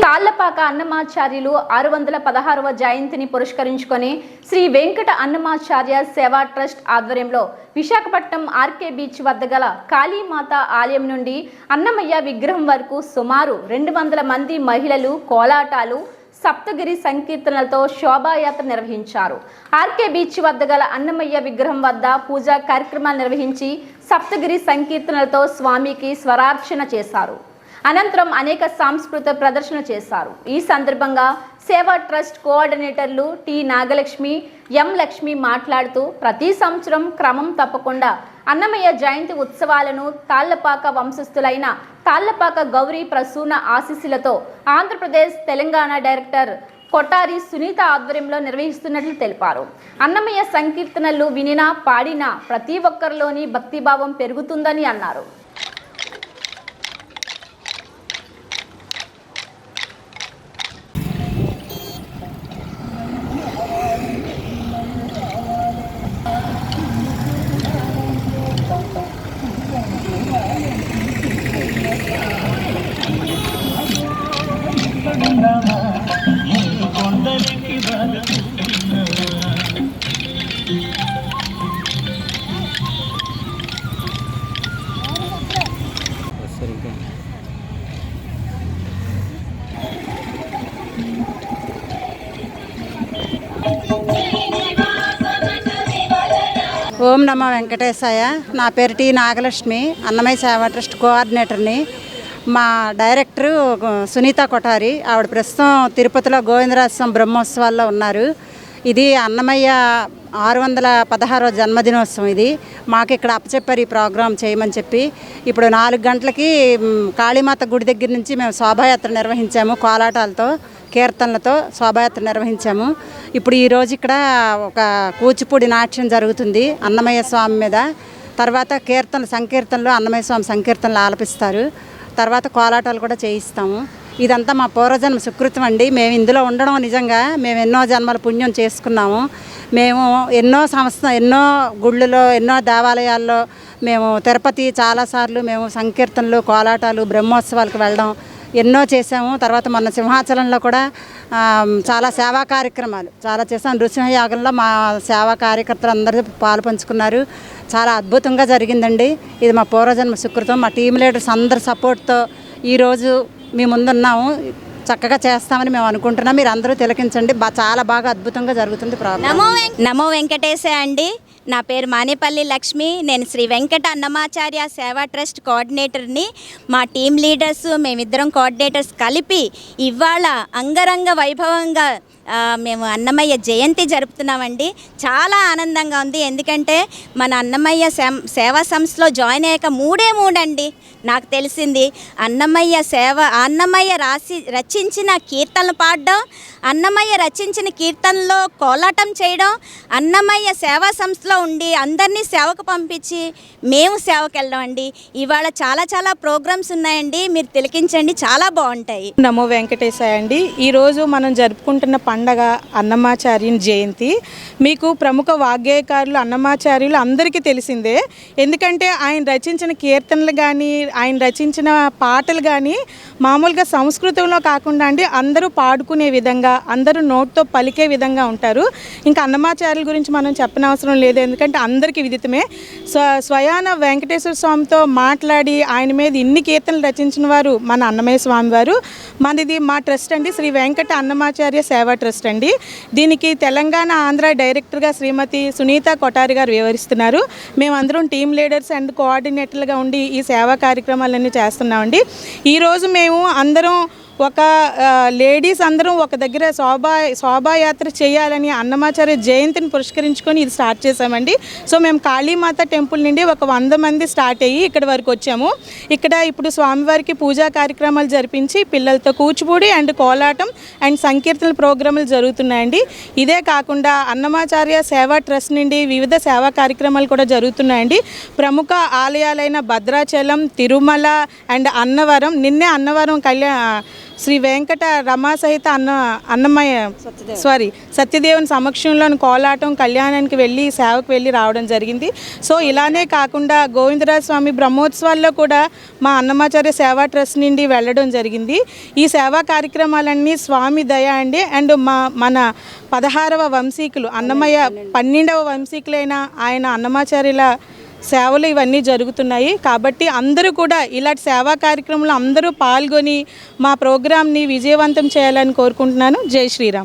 తాళ్లపాక అన్నమాచార్యులు 616వ జయంతిని పురస్కరించుకొని శ్రీ వెంకట అన్నమాచార్య సేవా ట్రస్ట్ ఆధ్వర్యంలో విశాఖపట్నం ఆర్కే బీచ్ వద్ద గల కాళీమాత ఆలయం నుండి అన్నమయ్య విగ్రహం వరకు సుమారు 200 మంది మహిళలు కోలాటాలు సప్తగిరి సంకీర్తనలతో శోభాయాత్ర నిర్వహించారు. ఆర్కే బీచ్ వద్ద గల అన్నమయ్య విగ్రహం వద్ద పూజా కార్యక్రమాలు నిర్వహించి సప్తగిరి సంకీర్తనలతో స్వామికి స్వరార్చన చేశారు. అనంతరం అనేక సాంస్కృతిక ప్రదర్శన చేశారు. ఈ సందర్భంగా సేవా ట్రస్ట్ కోఆర్డినేటర్లు టి నాగలక్ష్మి, ఎం లక్ష్మి మాట్లాడుతూ ప్రతి సంవత్సరం క్రమం తప్పకుండా అన్నమయ్య జయంతి ఉత్సవాలను తాళ్లపాక వంశస్థులైన తాళ్లపాక గౌరీ ప్రసూన ఆశీస్సులతో ఆంధ్రప్రదేశ్ తెలంగాణ డైరెక్టర్ కొటారి సునీత ఆధ్వర్యంలో నిర్వహిస్తున్నట్లు తెలిపారు. అన్నమయ్య సంకీర్తనలు వినినా పాడినా ప్రతి ఒక్కరిలోని భక్తిభావం పెరుగుతుందని అన్నారు. ఓం నమో వెంకటేశాయ. నా పేరు టి నాగలక్ష్మి, అన్నమయ్య సేవా ట్రస్ట్ కోఆర్డినేటర్ని. మా డైరెక్టరు సునీత కొటారి, ఆవిడ ప్రస్తుతం తిరుపతిలో గోవిందరాజస్వామి బ్రహ్మోత్సవాల్లో ఉన్నారు. ఇది అన్నమయ్య 616వ జన్మదినోత్సవం. ఇది మాకు ఇక్కడ అప్పచెప్పారు ఈ ప్రోగ్రాం చేయమని చెప్పి. ఇప్పుడు 4 గంటలకి కాళీమాత గుడి దగ్గర నుంచి మేము శోభాయాత్ర నిర్వహించాము. కోలాటాలతో కీర్తనలతో శోభాయాత్ర నిర్వహించాము. ఇప్పుడు ఈరోజు ఇక్కడ ఒక కూచిపూడి నాట్యం జరుగుతుంది అన్నమయ్య స్వామి మీద. తర్వాత సంకీర్తనలు అన్నమయ్య స్వామి సంకీర్తనలు ఆలపిస్తారు. తర్వాత కోలాటాలు కూడా చేయిస్తాము. ఇదంతా మా పూర్వజన్మ సుకృతం అండి. మేము ఇందులో ఉండడం నిజంగా మేము ఎన్నో జన్మల పుణ్యం చేసుకున్నాము. మేము ఎన్నో గుళ్ళలో ఎన్నో దేవాలయాల్లో మేము తిరుపతి చాలాసార్లు మేము సంకీర్తనలు కోలాటాలు బ్రహ్మోత్సవాలకు వెళ్ళడం ఎన్నో చేసాము. తర్వాత మొన్న సింహాచలంలో కూడా చాలా సేవా కార్యక్రమాలు చాలా చేసాం. నృసింహయాగంలో మా సేవా కార్యకర్తలు అందరూ పాలు పంచుకున్నారు. చాలా అద్భుతంగా జరిగిందండి. ఇది మా పూర్వజన్మ సుకృతం. మా టీం లీడర్స్ అందరి సపోర్ట్తో ఈరోజు మీ ముందున్నాము. చక్కగా చేస్తామని మేము అనుకుంటున్నాం. మీరు అందరూ తిలకించండి. చాలా బాగా అద్భుతంగా జరుగుతుంది ప్రోగ్రాం. నమో వెంకటేశ అండి. నా పేరు మానేపల్లి లక్ష్మి. నేను శ్రీ వెంకట అన్నమాచార్య సేవా ట్రస్ట్ కోఆర్డినేటర్ని. మా టీం లీడర్స్ మేమిద్దరం కోఆర్డినేటర్స్ కలిపి ఇవాళ అంగరంగ వైభవంగా మేము అన్నమయ్య జయంతి జరుపుతున్నామండి. చాలా ఆనందంగా ఉంది. ఎందుకంటే మన అన్నమయ్య సేవా సంస్థలో జాయిన్ అయ్యాక 3 అండి నాకు తెలిసింది. అన్నమయ్య రచించిన కీర్తనలు పాడడం, అన్నమయ్య రచించిన కీర్తనలో కోలాటం చేయడం, అన్నమయ్య సేవా సంస్థలో ఉండి అందరినీ సేవకు పంపించి మేము సేవకు వెళ్ళడం అండి. ఇవాళ చాలా ప్రోగ్రామ్స్ ఉన్నాయండి. మీరు తిలకించండి, చాలా బాగుంటాయి. నమో వెంకటేశాయ అండి. ఈరోజు మనం జరుపుకుంటున్న పండగ అన్నమాచార్యుని జయంతి. మీకు ప్రముఖ వాగ్గేయకారులు అన్నమాచార్యులు అందరికీ తెలిసిందే. ఎందుకంటే ఆయన రచించిన కీర్తనలు కానీ ఆయన రచించిన పాటలు కానీ మామూలుగా సంస్కృతంలో కాకుండా అండి అందరూ పాడుకునే విధంగా అందరూ నోట్తో పలికే విధంగా ఉంటారు. ఇంకా అన్నమాచార్యుల గురించి మనం చెప్పనవసరం లేదు. ఎందుకంటే అందరికీ విదితమే. స్వయాన వెంకటేశ్వర స్వామితో మాట్లాడి ఆయన మీద ఇన్ని కీర్తనలు రచించిన వారు మన అన్నమయ్య స్వామి వారు. మనది మా ట్రస్ట్ అండి, శ్రీ వెంకట అన్నమాచార్య సేవా ట్రస్ట్ అండి. దీనికి తెలంగాణ ఆంధ్ర డైరెక్టర్గా శ్రీమతి సునీత కొటారి గారు వివరిస్తున్నారు. మేమందరం టీం లీడర్స్ అండ్ కోఆర్డినేటర్లుగా ఉండి ఈ సేవా కార్యక్రమాలన్నీ చేస్తున్నామండి. ఈరోజు మేము అందరం లేడీస్ అందరం ఒక దగ్గర శోభాయాత్ర చేయాలని అన్నమాచార్య జయంతిని పురస్కరించుకొని ఇది స్టార్ట్ చేసామండి. సో మేము కాళీమాత టెంపుల్ నుండి 100 మంది స్టార్ట్ అయ్యి ఇక్కడి వరకు వచ్చాము. ఇక్కడ ఇప్పుడు స్వామివారికి పూజా కార్యక్రమాలు జరిపించి పిల్లలతో కూచిపూడి అండ్ కోలాటం అండ్ సంకీర్తనల ప్రోగ్రాములు జరుగుతున్నాయండి. ఇదే కాకుండా అన్నమాచార్య సేవా ట్రస్ట్ నుండి వివిధ సేవా కార్యక్రమాలు కూడా జరుగుతున్నాయండి. ప్రముఖ ఆలయాలైన భద్రాచలం, తిరుమల అండ్ అన్నవరం, నిన్నే అన్నవరం శ్రీ వెంకట రమా సహిత సత్యదేవుని సమక్షంలో కోలాటం కళ్యాణానికి వెళ్ళి సేవకు వెళ్ళి రావడం జరిగింది. సో ఇలానే కాకుండా గోవిందరాజ స్వామి బ్రహ్మోత్సవాల్లో కూడా మా అన్నమాచార్య సేవా ట్రస్ట్ నుండి వెళ్ళడం జరిగింది. ఈ సేవా కార్యక్రమాలన్నీ స్వామి దయ అండి. అండ్ మన 16వ వంశీకులు అన్నమయ్య 12వ వంశీకులైన ఆయన అన్నమాచార్యుల సేవలు ఇవన్నీ జరుగుతున్నాయి. కాబట్టి అందరూ కూడా ఇలాంటి సేవా కార్యక్రమంలో అందరూ పాల్గొని మా ప్రోగ్రామ్ని విజయవంతం చేయాలని కోరుకుంటున్నాను. జై శ్రీరామ్.